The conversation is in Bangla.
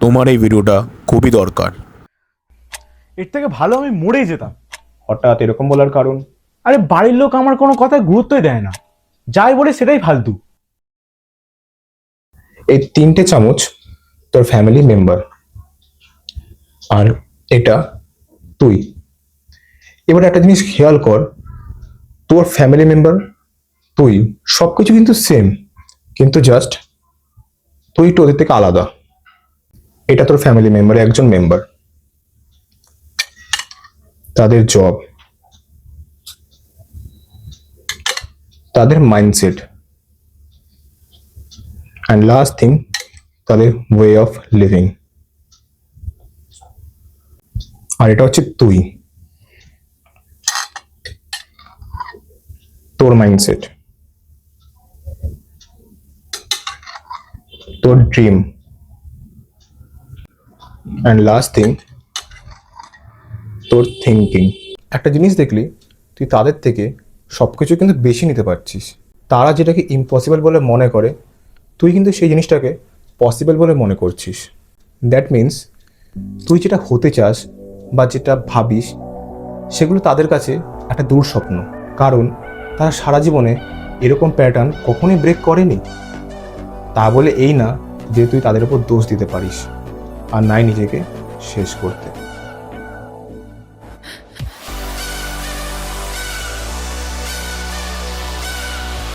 তোমার এই ভিডিওটা খুবই দরকার। এর থেকে ভালো আমি মরেই যেতাম। হঠাৎ এরকম বলার কারণ? আরে বাড়ির লোক আমার কোনো কথায় গুরুত্বই দেয় না, যাই বলে সেটাই ফালতু। এই 3টে চামচ তোর ফ্যামিলি মেম্বার, আর এটা তুই। এবার একটা জিনিস খেয়াল কর, তোর ফ্যামিলি মেম্বার, তুই, সবকিছু কিন্তু সেম, কিন্তু জাস্ট তুই তো ওদের থেকে আলাদা। এটা তোর ফ্যামিলি মেম্বার, একজন মেম্বার, তাদের জব, তাদের মাইন্ডসেট, অ্যান্ড লাস্ট থিং, তাদের ওয়ে অফ লিভিং। আর এটা হচ্ছে তুই, তোর মাইন্ডসেট, তোর ড্রিম, অ্যান্ড লাস্ট থিং, তোর থিঙ্কিং। একটা জিনিস দেখলি, তুই তাদের থেকে সবকিছু কিন্তু বেশি নিতে পারছিস। তারা যেটাকে ইম্পসিবল বলে মনে করে, তুই কিন্তু সেই জিনিসটাকে পসিবল বলে মনে করছিস। দ্যাট মিন্স তুই যেটা হতে চাস বা যেটা ভাবিস, সেগুলো তাদের কাছে একটা দূর স্বপ্ন। কারণ তারা সারা জীবনে এরকম প্যাটার্ন কখনোই ব্রেক করেনি। তা বলে এই না যে তুই তাদের উপর দোষ দিতে পারিস আর নাই নিজেকে শেষ করতে।